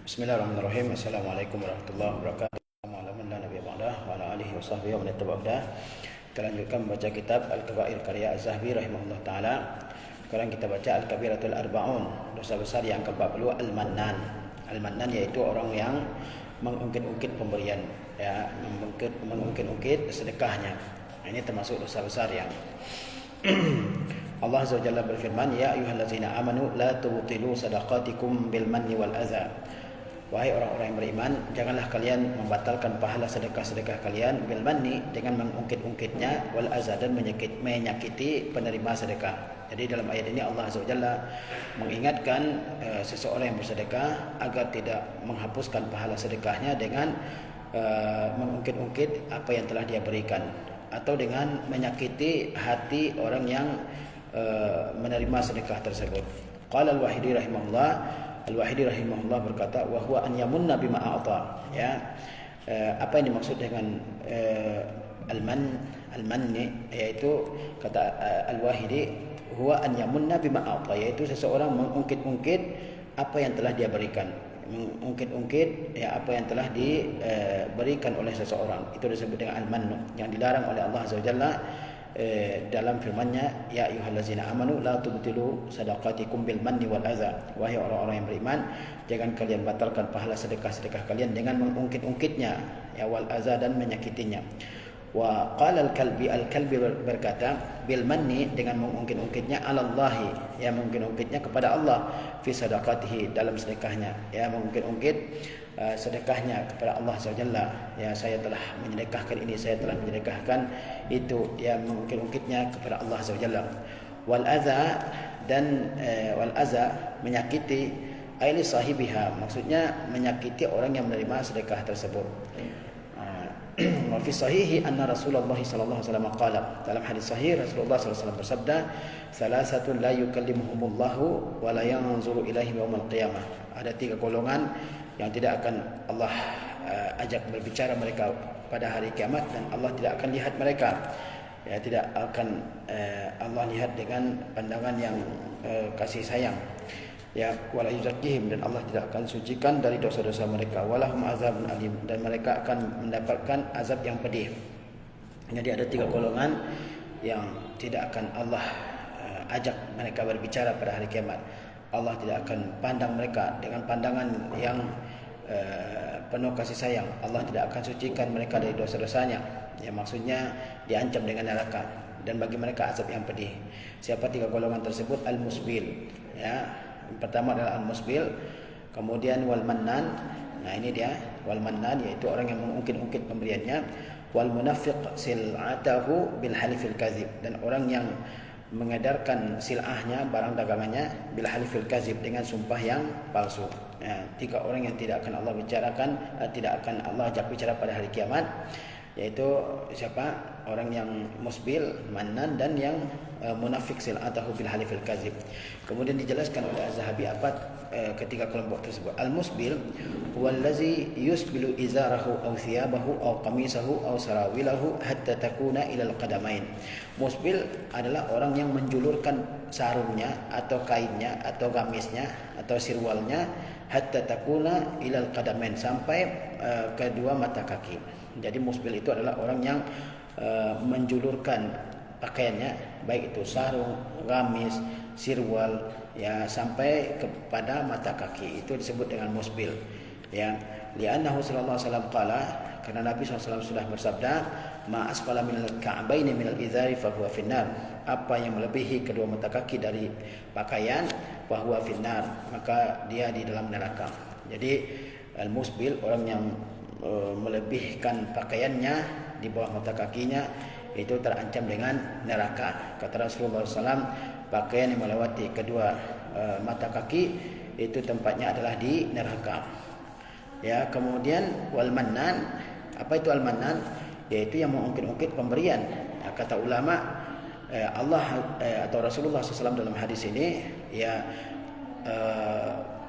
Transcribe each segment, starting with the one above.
Bismillahirrahmanirrahim. Assalamualaikum warahmatullahi wabarakatuh. Assalamualaikum warahmatullahi wabarakatuh. Wa ala alihi wa sahbihi wa man tabi'ahu. Kita lanjutkan membaca kitab Al-Kabair karya Az-Zahabi rahimahullah taala. Sekarang kita baca Al-Kabiratul Arba'un, dosa besar yang ke-40, Al-Mannan. Al-Mannan yaitu orang yang mengungkit-ungkit pemberian, ya, mengungkit-ungkit sedekahnya. Ini termasuk dosa besar yang Allah Azza wa Jalla berfirman, ya ayyuhallazina amanu la tubtilu sadaqatikum bil manni wal adza. Wahai orang-orang yang beriman, janganlah kalian membatalkan pahala sedekah-sedekah kalian bil manni, dengan mengungkit-ungkitnya, wal adza, dan menyakiti penerima sedekah. Jadi dalam ayat ini Allah Azza wa Jalla mengingatkan seseorang yang bersedekah agar tidak menghapuskan pahala sedekahnya dengan mengungkit-ungkit apa yang telah dia berikan, atau dengan menyakiti hati orang yang menerima sedekah tersebut. Qala Al-Wahidi rahimahullah berkata, wa huwa an yamunna bima a'ta. Ya, apa yang dimaksud dengan al-manni, yaitu kata Al-Wahidi, huwa an yamunna bima a'ta, yaitu seseorang mengungkit-ungkit apa yang telah dia berikan. Mengungkit-ungkit ya apa yang telah diberikan oleh seseorang, itu disebut dengan al-mannu, yang dilarang oleh Allah Azza wa Jalla dalam firman-Nya, ya ayyuhallazina amanu la tubtilu sadaqatikum bil manni wal adza. Wahai orang-orang yang beriman, jangan kalian batalkan pahala sedekah-sedekah kalian dengan mengungkit-ungkitnya, ya, wal adza, dan menyakitinya. Wa qala al-Kalbi berkata, bil manni, dengan mengungkit-ungkitnya, alallahi, ya, mengungkit-ungkitnya kepada Allah, fi sadaqatihi, dalam sedekahnya, ya, mengungkit-ungkit sedekahnya kepada Allah SWT. Ya, saya telah menyedekahkan ini, saya telah menyedekahkan itu, ya, mengungkit-ungkitnya kepada Allah SWT. Wal adza, dan wal adza, menyakiti, aili sahibiha, maksudnya menyakiti orang yang menerima sedekah tersebut. Wa fi sahihi anna Rasulullah sallallahu alaihi wasallam qala, dalam hadis sahih Rasulullah sallallahu alaihi wasallam bersabda, salasatun la yukallimuhumullahu wa la yanzuru ilaihim yaumal qiyamah. Ada 3 golongan yang tidak akan Allah ajak berbicara mereka pada hari kiamat, dan Allah tidak akan lihat mereka, ya, tidak akan Allah lihat dengan pandangan yang kasih sayang, ya, wala yuzakkihim, dan Allah tidak akan sucikan dari dosa-dosa mereka, walahum azabun alim, dan mereka akan mendapatkan azab yang pedih. Jadi ada 3 golongan yang tidak akan Allah ajak mereka berbicara pada hari kiamat. Allah tidak akan pandang mereka dengan pandangan yang penuh kasih sayang. Allah tidak akan sucikan mereka dari dosa-dosanya, ya, maksudnya diancam dengan neraka, dan bagi mereka azab yang pedih. Siapa 3 golongan tersebut? Al-musbil, ya. Yang pertama adalah al-musbil, kemudian wal mannan. Nah, ini dia wal mannan, yaitu orang yang mengungkit-ungkit pemberiannya. Wal munafiq sil'atahu bil halifil kazib, dan orang yang mengedarkan silahnya, barang dagangannya, bil halifil kazib, dengan sumpah yang palsu. Ya, 3 orang yang tidak akan Allah bicarakan, tidak akan Allah ajak bicara pada hari kiamat, yaitu siapa? Orang yang musbil, mannan, dan yang munafik sil'atahu bil halifil kazib. Kemudian dijelaskan oleh Az-Zahabi apa ketiga kelompok tersebut. Al-musbil huwallazi yusbilu izarahu aw thiyabahu aw qamisahu aw sarawilahu hatta takuna ila al-qadamain. Musbil adalah orang yang menjulurkan sarungnya atau kainnya atau gamisnya atau sirwalnya hatta takuna ila al-qadamain, sampai kedua mata kaki. Jadi musbil itu adalah orang yang menjulurkan pakaiannya, baik itu sarung, gamis, sirwal, ya, sampai kepada mata kaki, itu disebut dengan musbil, ya. Li'annahu sallallahu alaihi wasallam qala, karena Nabi SAW sudah bersabda, ma asfala minal ka'baini minal izari fa huwa finnar, apa yang melebihi kedua mata kaki dari pakaian, fa huwa finnar, maka dia di dalam neraka. Jadi al-musbil, orang yang melebihkan pakaiannya di bawah mata kakinya, itu terancam dengan neraka. Kata Rasulullah SAW, pakaian yang melewati kedua mata kaki itu tempatnya adalah di neraka. Ya, kemudian wal mannan, apa itu al mannan? Yaitu yang mengungkit-ungkit pemberian. Ya, kata ulama, Allah atau Rasulullah SAW dalam hadis ini, ya,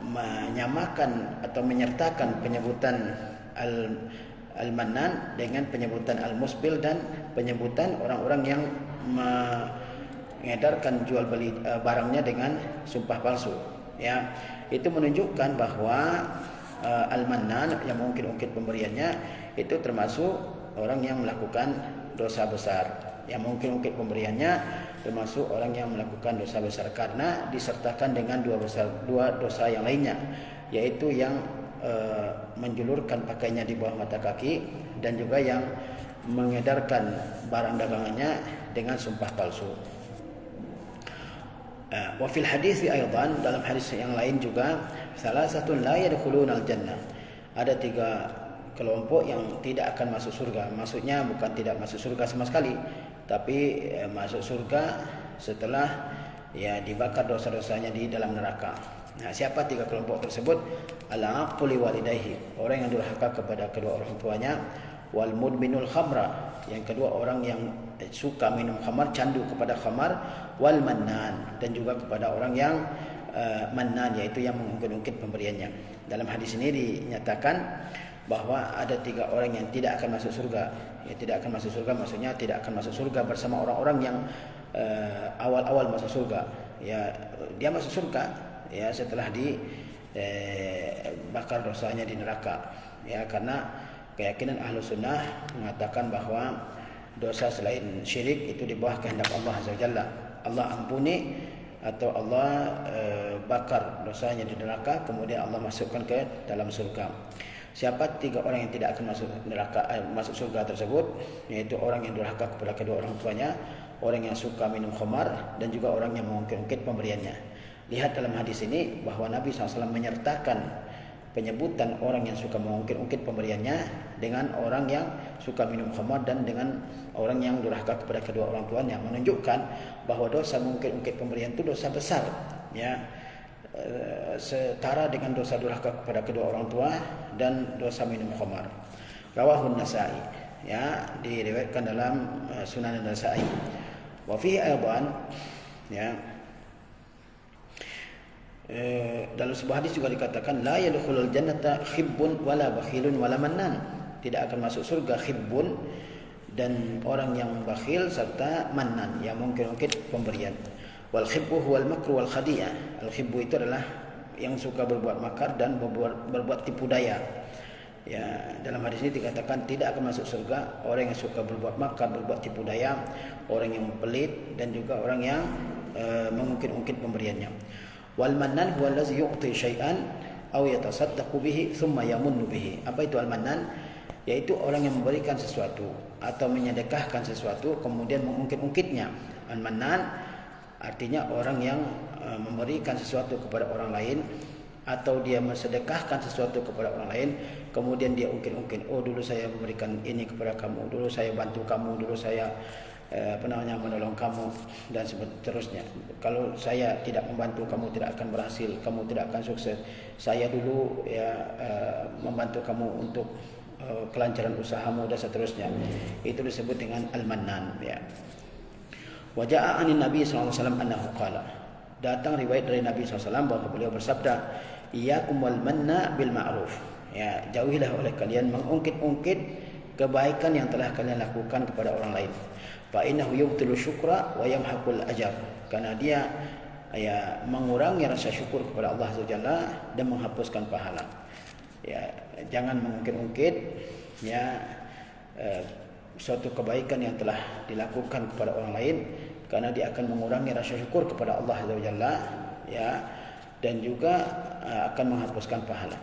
menyamakan atau menyertakan penyebutan al-mannan dengan penyebutan al-musbil dan penyebutan orang-orang yang mengedarkan jual beli barangnya dengan sumpah palsu. Ya, itu menunjukkan bahwa al-mannan yang mengungkit-ungkit pemberiannya, itu termasuk orang yang melakukan dosa besar. Yang mengungkit-ungkit pemberiannya termasuk orang yang melakukan dosa besar, karena disertakan dengan dua dosa yang lainnya, yaitu yang menjulurkan pakainya di bawah mata kaki, dan juga yang mengedarkan barang dagangannya dengan sumpah palsu. Wa fil hadis aidan, dalam hadis yang lain juga, salah satu la yadkhulunal jannah, ada 3 kelompok yang tidak akan masuk surga. Maksudnya bukan tidak masuk surga sama sekali, tapi masuk surga setelah dibakar dosa-dosanya di dalam neraka. Nah, siapa 3 kelompok tersebut? Al-aquli walidayhi, orang yang durhaka kepada kedua orang tuanya. Wal mudminul khamra, yang kedua orang yang suka minum khamar, candu kepada khamar. Wal mannan, dan juga kepada orang yang mannan, yaitu yang mengungkit-ungkit pemberiannya. Dalam hadis ini dinyatakan bahwa ada 3 orang yang tidak akan masuk surga. Tidak akan masuk surga maksudnya tidak akan masuk surga bersama orang-orang yang awal-awal masuk surga. Dia masuk surga setelah dibakar dosanya di neraka. Karena keyakinan ahlu sunnah mengatakan bahwa dosa selain syirik itu di bawah kehendak Allah Azza wa Jalla. Allah ampuni atau Allah bakar dosanya di neraka, kemudian Allah masukkan ke dalam surga. Siapa 3 orang yang tidak akan masuk neraka, masuk surga tersebut? Yaitu orang yang durhaka kepada kedua orang tuanya, orang yang suka minum khamar, dan juga orang yang mengungkit-ungkit pemberiannya. Lihat dalam hadis ini bahwa Nabi SAW menyertakan penyebutan orang yang suka mengungkit-ungkit pemberiannya dengan orang yang suka minum khamar dan dengan orang yang durhaka kepada kedua orang tuanya, menunjukkan bahwa dosa mengungkit-ungkit pemberian itu dosa besar, setara dengan dosa durhaka kepada kedua orang tua dan dosa minum khamar. Rawahun Nasa'i, diriwayatkan dalam Sunan Nasa'i. Wa fi aidan, dalam sebuah hadis juga dikatakan la yadkhulul jannata khibbun wala bakhilun wala mannan, tidak akan masuk surga khibbun, dan orang yang bakhil, serta mannan yang mungkit-ungkit pemberian. Wal khibbu huwal makru wal khadi'ah. Al khibbu itu adalah yang suka berbuat makar dan berbuat tipu daya. Dalam hadis ini dikatakan tidak akan masuk surga orang yang suka berbuat makar, berbuat tipu daya, orang yang pelit, dan juga orang yang mengungkit-ungkit pemberiannya. Wal mannan huwa allazi yu'ti syai'an aw yatasaddaqu bihi thumma yamunnu bihi. Apa itu al mannan? Yaitu orang yang memberikan sesuatu atau menyedekahkan sesuatu kemudian mengungkit-ungkitnya. Al mannan artinya orang yang memberikan sesuatu kepada orang lain, atau dia mensedekahkan sesuatu kepada orang lain kemudian dia ungkit-ungkit. Oh, dulu saya memberikan ini kepada kamu, dulu saya bantu kamu, dulu saya menolong kamu, dan seterusnya. Kalau saya tidak membantu kamu tidak akan berhasil, kamu tidak akan sukses. Saya dulu membantu kamu untuk kelancaran usahamu, dan seterusnya. Itu disebut dengan al-mannan. Wa jaa'a 'anin Nabi sallallahu alaihi wasallam annahu qala. Datang riwayat dari Nabi SAW bahwa beliau bersabda, iyyakum wal manna bil ma'ruf. Jauhilah oleh kalian mengungkit-ungkit kebaikan yang telah kalian lakukan kepada orang lain. Fa innahu yubtilu syukra wa yamhaqul ajr. Karena dia mengurangi rasa syukur kepada Allah Azza wa Jalla dan menghapuskan pahala. Jangan mengungkit-ungkit suatu kebaikan yang telah dilakukan kepada orang lain, karena dia akan mengurangi rasa syukur kepada Allah Azza wa Jalla, dan juga akan menghapuskan pahala.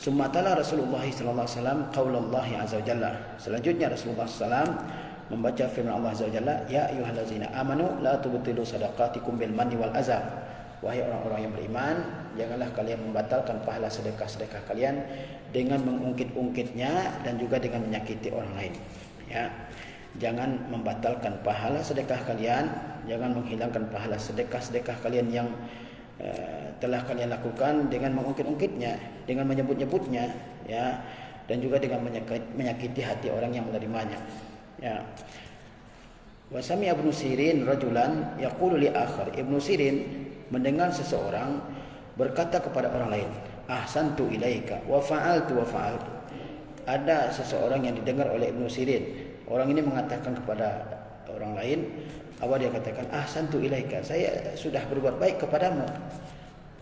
Summatala Rasulullah sallallahu alaihi wasallam qaulullah azza wa jalla. Selanjutnya Rasulullah SAW membaca firman Allah Azza wa Jalla, ya ayyuhallazina amanu la tubtilu sadaqatikum bil manni wal adza. Wahai orang-orang yang beriman, janganlah kalian membatalkan pahala sedekah-sedekah kalian dengan mengungkit-ungkitnya dan juga dengan menyakiti orang lain. Jangan membatalkan pahala sedekah kalian, jangan menghilangkan pahala sedekah-sedekah kalian yang telah kalian lakukan dengan mengungkit-ungkitnya, dengan menyebut-nyebutnya, dan juga dengan menyakiti hati orang yang menerimanya. Wa sami Ibnu Sirin rajulan yaqulu li akhar. Ibnu Sirin mendengar seseorang berkata kepada orang lain, ahsantu ilaika wa fa'altu wa fa'altu. Ada seseorang yang didengar oleh Ibnu Sirin. Orang ini mengatakan kepada orang lain, apa dia katakan? Ahsantu ilaika, saya sudah berbuat baik kepadamu.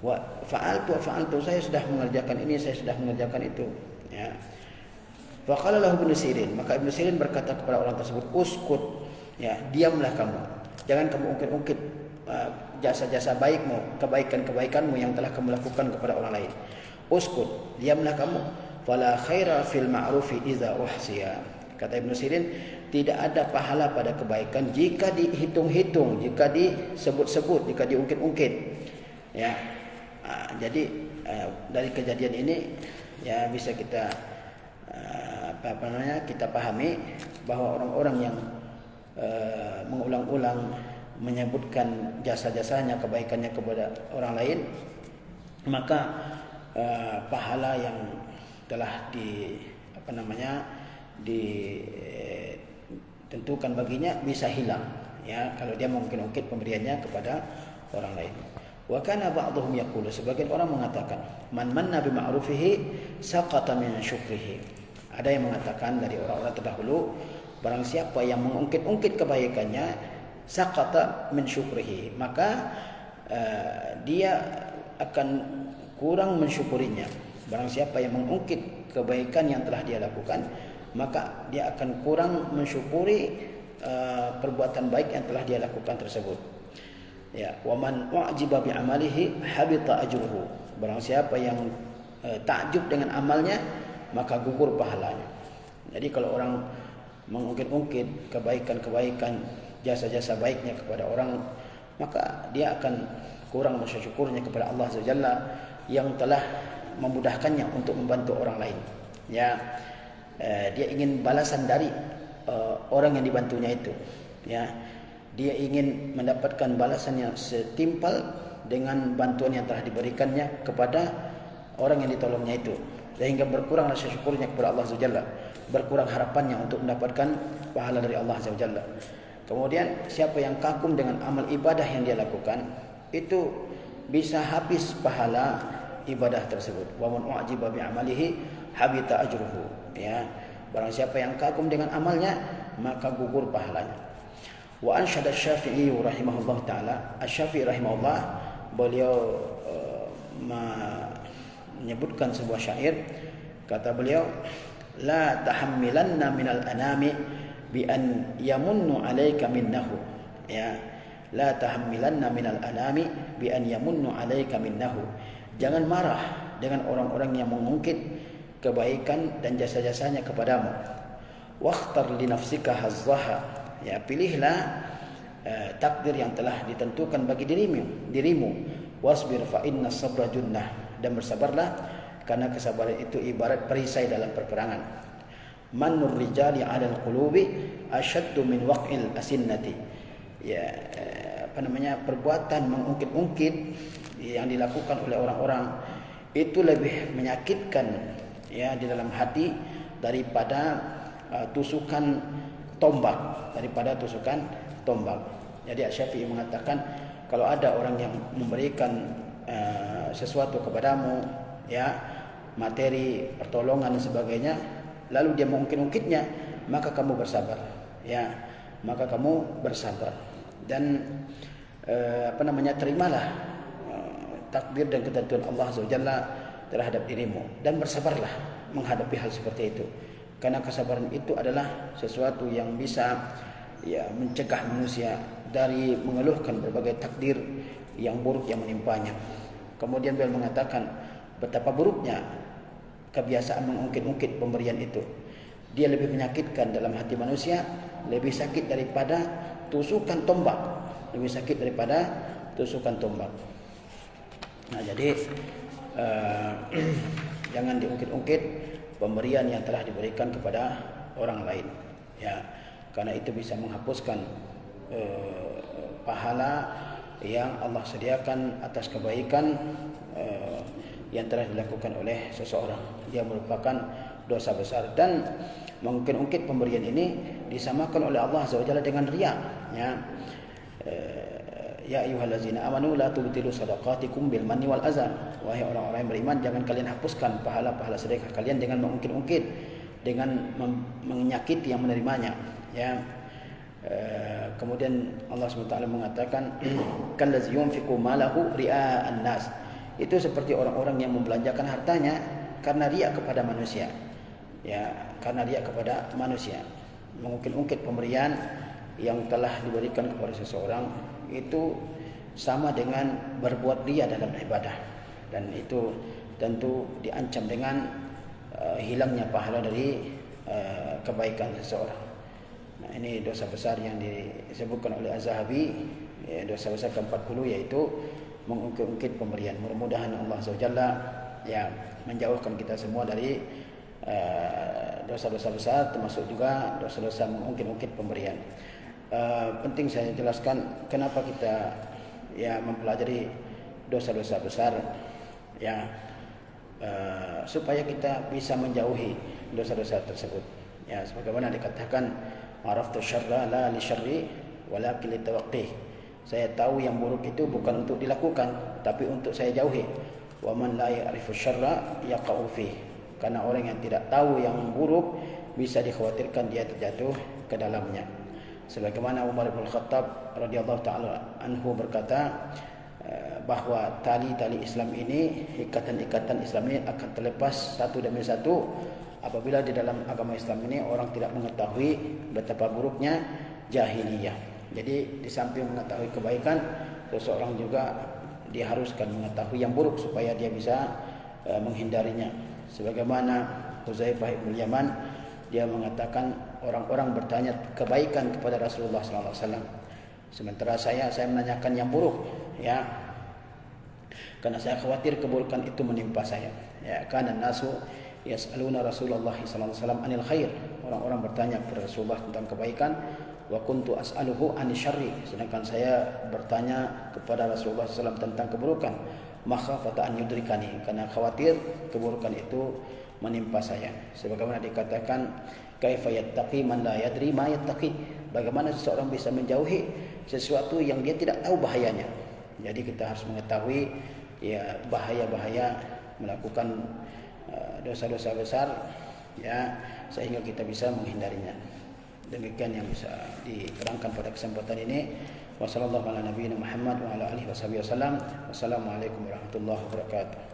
Wa fa'altu saya sudah mengerjakan ini, saya sudah mengerjakan itu. Ya. Faqala lahu Ibnu Sirin, maka Ibnu Sirin berkata kepada orang tersebut, uskut, ya, diamlah kamu. Jangan kamu ungkit-ungkit jasa-jasa baikmu, kebaikan-kebaikanmu yang telah kamu lakukan kepada orang lain. Uskut, diamlah kamu. Fala khaira fil ma'rufi idza uhsiya. Kata Ibnu Sirin, tidak ada pahala pada kebaikan jika dihitung-hitung, jika disebut-sebut, jika diungkit-ungkit. Ya. Jadi dari kejadian ini ya bisa kita kita pahami bahwa orang-orang yang mengulang-ulang menyebutkan jasa-jasanya, kebaikannya kepada orang lain, maka pahala yang telah ditentukan baginya bisa hilang, ya, kalau dia mungkin-ungkit pemberiannya kepada orang lain. Wa kana ba'dhum yaqulu, sebagian orang mengatakan, man manna bi ma'rufihi saqata min syukrihi. Ada yang mengatakan dari orang-orang terdahulu, barang siapa yang mengungkit-ungkit kebaikannya, saqata min syukrihi, maka dia akan kurang mensyukurinya. Barang siapa yang mengungkit kebaikan yang telah dia lakukan, maka dia akan kurang mensyukuri perbuatan baik yang telah dia lakukan tersebut. Ya, wa man u'jiba bi amalihi habita ajruhu. Barang siapa yang takjub dengan amalnya, maka gugur pahalanya. Jadi kalau orang mengungkit-ungkit kebaikan-kebaikan, jasa-jasa baiknya kepada orang, maka dia akan kurang bersyukurnya kepada Allah Azza wa Jalla yang telah memudahkannya untuk membantu orang lain. Ya, dia ingin balasan dari orang yang dibantunya itu. Ya, dia ingin mendapatkan balasan yang setimpal dengan bantuan yang telah diberikannya kepada orang yang ditolongnya itu, sehingga berkurang rasa syukurnya kepada Allah Azza wa Jalla, berkurang harapannya untuk mendapatkan pahala dari Allah Azza wa Jalla. Kemudian siapa yang kagum dengan amal ibadah yang dia lakukan, itu bisa habis pahala ibadah tersebut. Wa man u'jiba bi amalihi habita ajruhu. Ya, barang siapa yang kagum dengan amalnya, maka gugur pahalanya. Wa ansyada Asy-Syafi'i rahimahullah taala, Asy-Syafi'i rahimahullah, beliau menyebutkan sebuah syair. Kata beliau, la tahammilanna minal anami bi an yamunnu 'alaika minnahu. Ya, la tahammilanna minal anami bi an yamunnu 'alaika minnahu. Jangan marah dengan orang-orang yang mengungkit kebaikan dan jasa-jasanya kepadamu. Wakhtar li nafsika hazzaha. Ya, pilihlah takdir yang telah ditentukan bagi dirimu. Wasbir fa inna sabra junnah, dan bersabarlah karena kesabaran itu ibarat perisai dalam perperangan. Manur rijali 'alal qulubi asyaddu min waq'il asinnati. Ya, perbuatan mengungkit-ungkit yang dilakukan oleh orang-orang itu lebih menyakitkan, ya, di dalam hati daripada tusukan tombak, Jadi Asy-Syafi'i mengatakan, kalau ada orang yang memberikan sesuatu kepadamu, ya, materi, pertolongan dan sebagainya, lalu dia mengungkit-ungkitnya, maka kamu bersabar, ya, dan terimalah takdir dan ketentuan Allah Azza wa Jalla terhadap dirimu, dan bersabarlah menghadapi hal seperti itu, karena kesabaran itu adalah sesuatu yang bisa, ya, mencegah manusia dari mengeluhkan berbagai takdir yang buruk yang menimpanya. Kemudian beliau mengatakan betapa buruknya kebiasaan mengungkit-ungkit pemberian itu. Dia lebih menyakitkan dalam hati manusia, lebih sakit daripada tusukan tombak, Nah, jadi jangan diungkit-ungkit pemberian yang telah diberikan kepada orang lain, ya, karena itu bisa menghapuskan pahala yang Allah sediakan atas kebaikan yang telah dilakukan oleh seseorang. Dia merupakan dosa besar, dan mungkin-ungkit pemberian ini disamakan oleh Allah Azza wa Jalla dengan riya, ya. Ya ayyuhallazina amanu la tubtilu shadaqatikum bil manni wal adza. Wahai orang-orang yang beriman, jangan kalian hapuskan pahala-pahala sedekah kalian dengan mengungkit-ungkit, dengan menyakiti yang menerimanya, ya. Kemudian Allah SWT mengatakan, kallazi yunfiqu malahu ria'an nas. itu seperti orang-orang yang membelanjakan hartanya karena riya kepada manusia. Ya, karena riya kepada manusia. Mengungkit-ungkit pemberian yang telah diberikan kepada seseorang itu sama dengan berbuat riya dalam ibadah, dan itu tentu diancam dengan hilangnya pahala dari kebaikan seseorang. Nah, ini dosa besar yang disebutkan oleh Az-Zahabi, ya, dosa besar ke-40 yaitu mengungkit-ungkit pemberian. Mudah-mudahan Allah SWT ya menjauhkan kita semua dari dosa-dosa besar, termasuk juga dosa-dosa mengungkit-ungkit pemberian. Penting saya jelaskan kenapa kita ya mempelajari dosa-dosa besar, ya supaya kita bisa menjauhi dosa-dosa tersebut. Ya, sebagaimana dikatakan, araftu syarra la li syarri walakin li tawaqqih. Saya tahu yang buruk itu bukan untuk dilakukan, tapi untuk saya jauhi. Wa man la ya'rifu syarra yaqa'u fi. Karena orang yang tidak tahu yang buruk bisa dikhawatirkan dia terjatuh ke dalamnya. Sebagaimana Umar bin Khattab radhiyallahu taala anhu berkata bahwa tali-tali Islam ini, ikatan-ikatan Islam ini akan terlepas satu demi satu apabila di dalam agama Islam ini orang tidak mengetahui betapa buruknya jahiliyah. Jadi di samping mengetahui kebaikan, seseorang juga diharuskan mengetahui yang buruk supaya dia bisa menghindarinya. Sebagaimana Huzaifah bin Yaman, dia mengatakan orang-orang bertanya kebaikan kepada Rasulullah SAW, sementara saya menanyakan yang buruk, ya, karena saya khawatir keburukan itu menimpa saya. Ya, kana nasu yas'aluna Rasulullah SAW anil khair. Orang-orang bertanya kepada Rasulullah tentang kebaikan, wa kuntu as'aluhu anil syarri. Sedangkan saya bertanya kepada Rasulullah SAW tentang keburukan, makhafata an yudrikani, karena khawatir keburukan itu menimpa saya. Sebagaimana dikatakan, kaifa yattaqi man la yadri ma yattaqi. Bagaimana seseorang bisa menjauhi sesuatu yang dia tidak tahu bahayanya. Jadi kita harus mengetahui ya bahaya-bahaya melakukan dosa-dosa besar, ya, sehingga kita bisa menghindarinya. Demikian yang bisa diterangkan pada kesempatan ini. Wassalamualaikum warahmatullahi wabarakatuh.